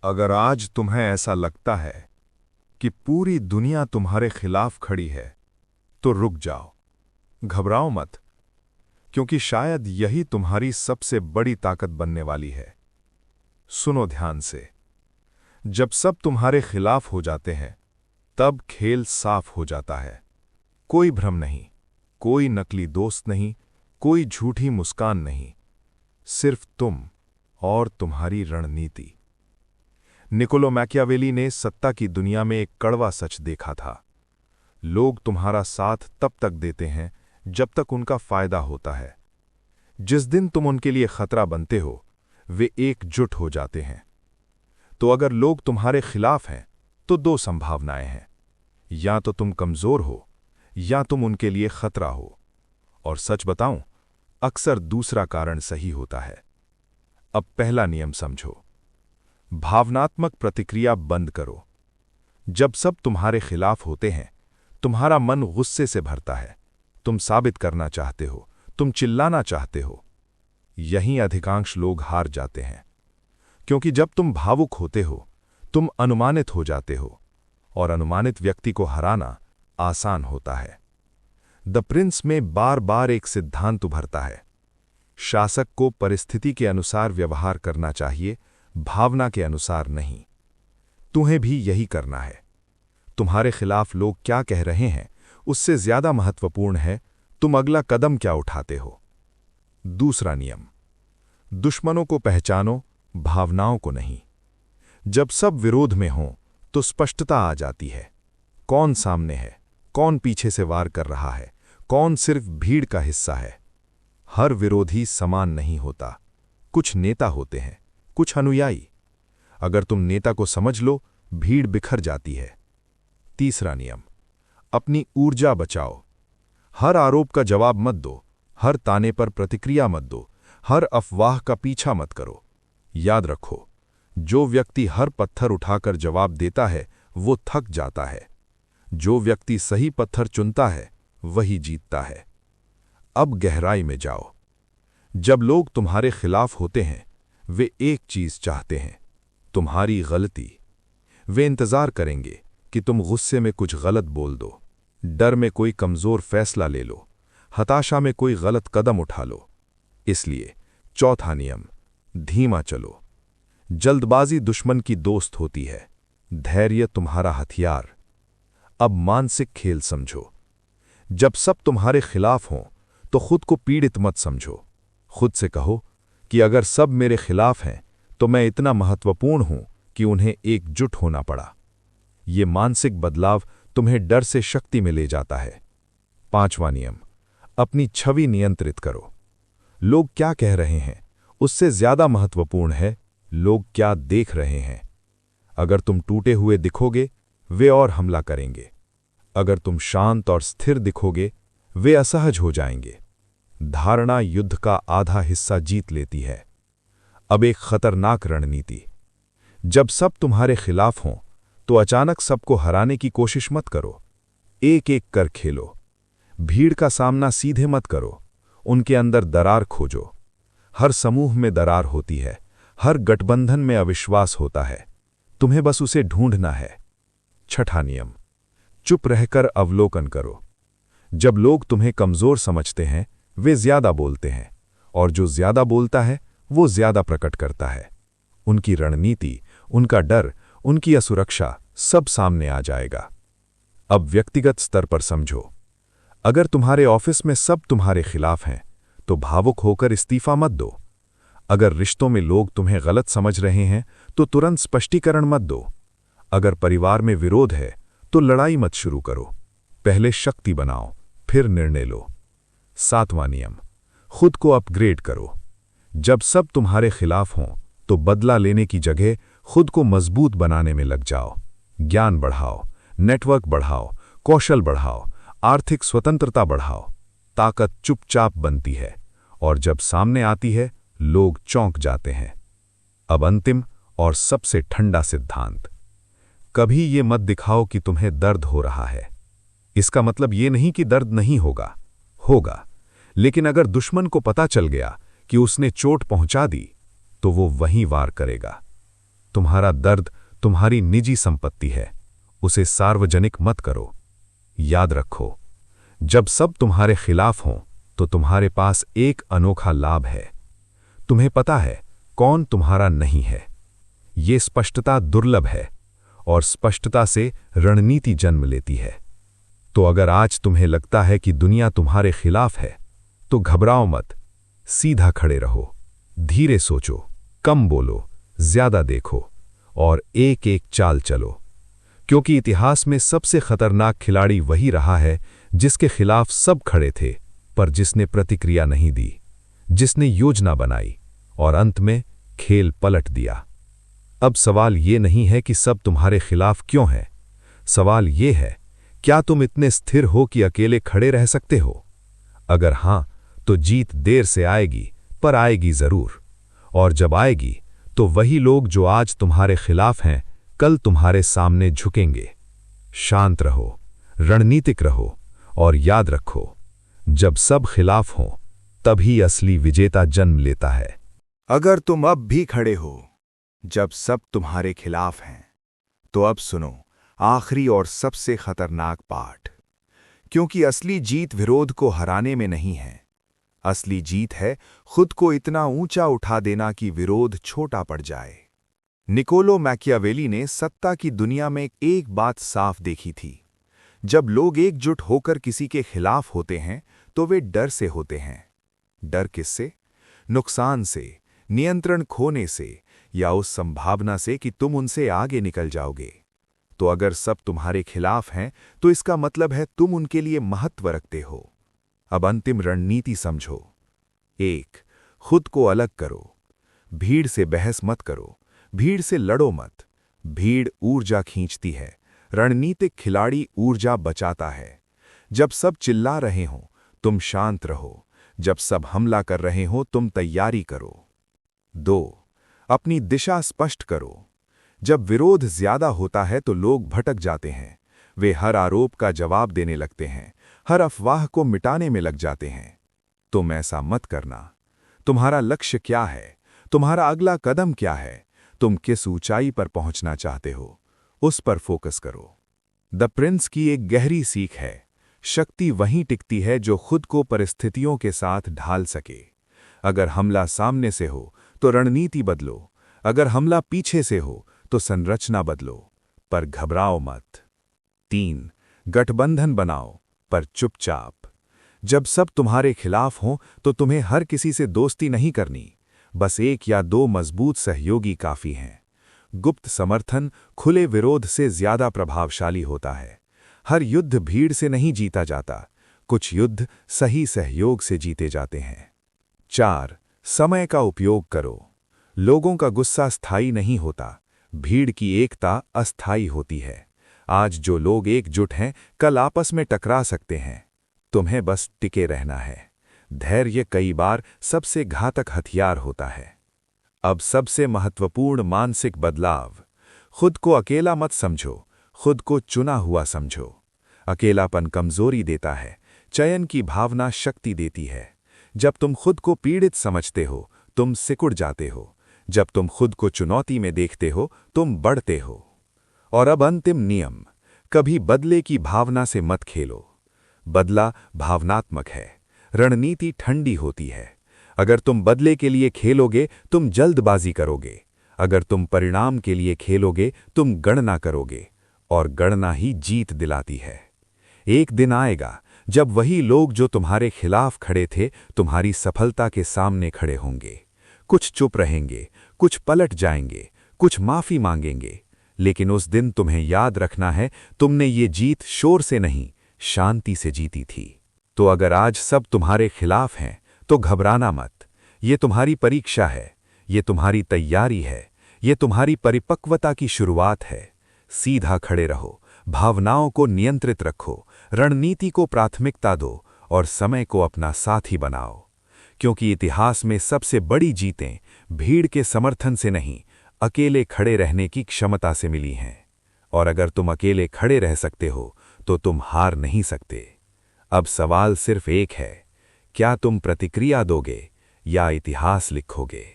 अगर आज तुम्हें ऐसा लगता है कि पूरी दुनिया तुम्हारे खिलाफ खड़ी है, तो रुक जाओ, घबराओ मत, क्योंकि शायद यही तुम्हारी सबसे बड़ी ताकत बनने वाली है। सुनो ध्यान से, जब सब तुम्हारे खिलाफ हो जाते हैं, तब खेल साफ हो जाता है। कोई भ्रम नहीं, कोई नकली दोस्त नहीं, कोई झूठी मुस्कान नहीं, सिर्फ तुम और तुम्हारी रणनीति। निकोलो मैकियावेली ने सत्ता की दुनिया में एक कड़वा सच देखा था। लोग तुम्हारा साथ तब तक देते हैं जब तक उनका फायदा होता है। जिस दिन तुम उनके लिए खतरा बनते हो, वे एकजुट हो जाते हैं। तो अगर लोग तुम्हारे खिलाफ हैं, तो दो संभावनाएं हैं, या तो तुम कमजोर हो या तुम उनके लिए खतरा हो। और सच बताऊं, अक्सर दूसरा कारण सही होता है। अब पहला नियम समझो, भावनात्मक प्रतिक्रिया बंद करो। जब सब तुम्हारे खिलाफ होते हैं, तुम्हारा मन गुस्से से भरता है। तुम साबित करना चाहते हो, तुम चिल्लाना चाहते हो। यहीं अधिकांश लोग हार जाते हैं, क्योंकि जब तुम भावुक होते हो, तुम अनुमानित हो जाते हो, और अनुमानित व्यक्ति को हराना आसान होता है। द प्रिंस में बार बार एक सिद्धांत उभरता है, शासक को परिस्थिति के अनुसार व्यवहार करना चाहिए, भावना के अनुसार नहीं। तुम्हें भी यही करना है। तुम्हारे खिलाफ लोग क्या कह रहे हैं, उससे ज्यादा महत्वपूर्ण है तुम अगला कदम क्या उठाते हो। दूसरा नियम, दुश्मनों को पहचानो, भावनाओं को नहीं। जब सब विरोध में हों, तो स्पष्टता आ जाती है। कौन सामने है, कौन पीछे से वार कर रहा है, कौन सिर्फ भीड़ का हिस्सा है। हर विरोधी समान नहीं होता। कुछ नेता होते हैं, कुछ अनुयायी। अगर तुम नेता को समझ लो, भीड़ बिखर जाती है। तीसरा नियम, अपनी ऊर्जा बचाओ। हर आरोप का जवाब मत दो, हर ताने पर प्रतिक्रिया मत दो, हर अफवाह का पीछा मत करो। याद रखो, जो व्यक्ति हर पत्थर उठाकर जवाब देता है, वो थक जाता है। जो व्यक्ति सही पत्थर चुनता है, वही जीतता है। अब गहराई में जाओ। जब लोग तुम्हारे खिलाफ होते हैं, वे एक चीज चाहते हैं, तुम्हारी गलती। वे इंतजार करेंगे कि तुम गुस्से में कुछ गलत बोल दो, डर में कोई कमजोर फैसला ले लो, हताशा में कोई गलत कदम उठा लो। इसलिए चौथा नियम, धीमा चलो। जल्दबाजी दुश्मन की दोस्त होती है, धैर्य तुम्हारा हथियार। अब मानसिक खेल समझो। जब सब तुम्हारे खिलाफ हों, तो खुद को पीड़ित मत समझो। खुद से कहो कि अगर सब मेरे खिलाफ हैं, तो मैं इतना महत्वपूर्ण हूं कि उन्हें एकजुट होना पड़ा। ये मानसिक बदलाव तुम्हें डर से शक्ति में ले जाता है। पांचवा नियम, अपनी छवि नियंत्रित करो। लोग क्या कह रहे हैं, उससे ज्यादा महत्वपूर्ण है लोग क्या देख रहे हैं। अगर तुम टूटे हुए दिखोगे, वे और हमला करेंगे। अगर तुम शांत और स्थिर दिखोगे, वे असहज हो जाएंगे। धारणा युद्ध का आधा हिस्सा जीत लेती है। अब एक खतरनाक रणनीति, जब सब तुम्हारे खिलाफ हों, तो अचानक सबको हराने की कोशिश मत करो। एक एक कर खेलो। भीड़ का सामना सीधे मत करो, उनके अंदर दरार खोजो। हर समूह में दरार होती है, हर गठबंधन में अविश्वास होता है। तुम्हें बस उसे ढूंढना है। छठा नियम, चुप रहकर अवलोकन करो। जब लोग तुम्हें कमजोर समझते हैं, वे ज्यादा बोलते हैं, और जो ज्यादा बोलता है, वो ज्यादा प्रकट करता है। उनकी रणनीति, उनका डर, उनकी असुरक्षा सब सामने आ जाएगा। अब व्यक्तिगत स्तर पर समझो। अगर तुम्हारे ऑफिस में सब तुम्हारे खिलाफ हैं, तो भावुक होकर इस्तीफा मत दो। अगर रिश्तों में लोग तुम्हें गलत समझ रहे हैं, तो तुरंत स्पष्टीकरण मत दो। अगर परिवार में विरोध है, तो लड़ाई मत शुरू करो। पहले शक्ति बनाओ, फिर निर्णय लो। सातवां नियम, खुद को अपग्रेड करो। जब सब तुम्हारे खिलाफ हों, तो बदला लेने की जगह खुद को मजबूत बनाने में लग जाओ। ज्ञान बढ़ाओ, नेटवर्क बढ़ाओ, कौशल बढ़ाओ, आर्थिक स्वतंत्रता बढ़ाओ। ताकत चुपचाप बनती है, और जब सामने आती है, लोग चौंक जाते हैं। अब अंतिम और सबसे ठंडा सिद्धांत, कभी ये मत दिखाओ कि तुम्हें दर्द हो रहा है। इसका मतलब ये नहीं कि दर्द नहीं होगा, होगा, लेकिन अगर दुश्मन को पता चल गया कि उसने चोट पहुंचा दी, तो वो वहीं वार करेगा। तुम्हारा दर्द तुम्हारी निजी संपत्ति है, उसे सार्वजनिक मत करो। याद रखो, जब सब तुम्हारे खिलाफ हों तो तुम्हारे पास एक अनोखा लाभ है। तुम्हें पता है कौन तुम्हारा नहीं है। ये स्पष्टता दुर्लभ है और स्पष्टता से रणनीति जन्म लेती है। तो अगर आज तुम्हें लगता है कि दुनिया तुम्हारे खिलाफ है, तो घबराओ मत, सीधा खड़े रहो, धीरे सोचो, कम बोलो, ज्यादा देखो और एक एक चाल चलो। क्योंकि इतिहास में सबसे खतरनाक खिलाड़ी वही रहा है जिसके खिलाफ सब खड़े थे, पर जिसने प्रतिक्रिया नहीं दी, जिसने योजना बनाई और अंत में खेल पलट दिया। अब सवाल ये नहीं है कि सब तुम्हारे खिलाफ क्यों है। सवाल ये है, क्या तुम इतने स्थिर हो कि अकेले खड़े रह सकते हो? अगर हां, तो जीत देर से आएगी, पर आएगी जरूर। और जब आएगी, तो वही लोग जो आज तुम्हारे खिलाफ हैं, कल तुम्हारे सामने झुकेंगे। शांत रहो, रणनीतिक रहो और याद रखो, जब सब खिलाफ हों, तभी असली विजेता जन्म लेता है। अगर तुम अब भी खड़े हो जब सब तुम्हारे खिलाफ हैं, तो अब सुनो आखिरी और सबसे खतरनाक पाठ। क्योंकि असली जीत विरोध को हराने में नहीं है। असली जीत है खुद को इतना ऊंचा उठा देना कि विरोध छोटा पड़ जाए। निकोलो मैकियावेली ने सत्ता की दुनिया में एक बात साफ देखी थी। जब लोग एकजुट होकर किसी के खिलाफ होते हैं, तो वे डर से होते हैं। डर किससे? नुकसान से, नियंत्रण खोने से, या उस संभावना से कि तुम उनसे आगे निकल जाओगे। तो अगर सब तुम्हारे खिलाफ हैं, तो इसका मतलब है तुम उनके लिए महत्व रखते हो। अब अंतिम रणनीति समझो। 1. खुद को अलग करो। भीड़ से बहस मत करो, भीड़ से लड़ो मत। भीड़ ऊर्जा खींचती है, रणनीतिक खिलाड़ी ऊर्जा बचाता है। जब सब चिल्ला रहे हों, तुम शांत रहो। जब सब हमला कर रहे हों, तुम तैयारी करो। 2. अपनी दिशा स्पष्ट करो। जब विरोध ज्यादा होता है तो लोग भटक जाते हैं। वे हर आरोप का जवाब देने लगते हैं, हर अफवाह को मिटाने में लग जाते हैं। तुम ऐसा मत करना। तुम्हारा लक्ष्य क्या है? तुम्हारा अगला कदम क्या है? तुम किस ऊंचाई पर पहुंचना चाहते हो, उस पर फोकस करो। द प्रिंस की एक गहरी सीख है, शक्ति वहीं टिकती है जो खुद को परिस्थितियों के साथ ढाल सके। अगर हमला सामने से हो तो रणनीति बदलो, अगर हमला पीछे से हो तो संरचना बदलो, पर घबराओ मत। 3. गठबंधन बनाओ, पर चुपचाप। जब सब तुम्हारे खिलाफ हों, तो तुम्हें हर किसी से दोस्ती नहीं करनी। बस 1 या 2 मजबूत सहयोगी काफी हैं। गुप्त समर्थन खुले विरोध से ज्यादा प्रभावशाली होता है। हर युद्ध भीड़ से नहीं जीता जाता, कुछ युद्ध सही सहयोग से जीते जाते हैं। 4. समय का उपयोग करो। लोगों का गुस्सा स्थायी नहीं होता, भीड़ की एकता अस्थायी होती है। आज जो लोग एकजुट हैं, कल आपस में टकरा सकते हैं। तुम्हें बस टिके रहना है। धैर्य कई बार सबसे घातक हथियार होता है। अब सबसे महत्वपूर्ण मानसिक बदलाव। खुद को अकेला मत समझो, खुद को चुना हुआ समझो। अकेलापन कमजोरी देता है, चयन की भावना शक्ति देती है। जब तुम खुद को पीड़ित समझते हो, तुम सिकुड़ जाते हो। जब तुम खुद को चुनौती में देखते हो, तुम बढ़ते हो। और अब अंतिम नियम, कभी बदले की भावना से मत खेलो। बदला भावनात्मक है, रणनीति ठंडी होती है। अगर तुम बदले के लिए खेलोगे, तुम जल्दबाजी करोगे। अगर तुम परिणाम के लिए खेलोगे, तुम गणना करोगे, और गणना ही जीत दिलाती है। एक दिन आएगा जब वही लोग जो तुम्हारे खिलाफ खड़े थे, तुम्हारी सफलता के सामने खड़े होंगे। कुछ चुप रहेंगे, कुछ पलट जाएंगे, कुछ माफी मांगेंगे, लेकिन उस दिन तुम्हें याद रखना है, तुमने ये जीत शोर से नहीं, शांति से जीती थी। तो अगर आज सब तुम्हारे खिलाफ हैं, तो घबराना मत। ये तुम्हारी परीक्षा है, ये तुम्हारी तैयारी है, ये तुम्हारी परिपक्वता की शुरुआत है। सीधा खड़े रहो, भावनाओं को नियंत्रित रखो, रणनीति को प्राथमिकता दो और समय को अपना साथी बनाओ। क्योंकि इतिहास में सबसे बड़ी जीतें भीड़ के समर्थन से नहीं, अकेले खड़े रहने की क्षमता से मिली हैं। और अगर तुम अकेले खड़े रह सकते हो, तो तुम हार नहीं सकते। अब सवाल सिर्फ एक है, क्या तुम प्रतिक्रिया दोगे या इतिहास लिखोगे?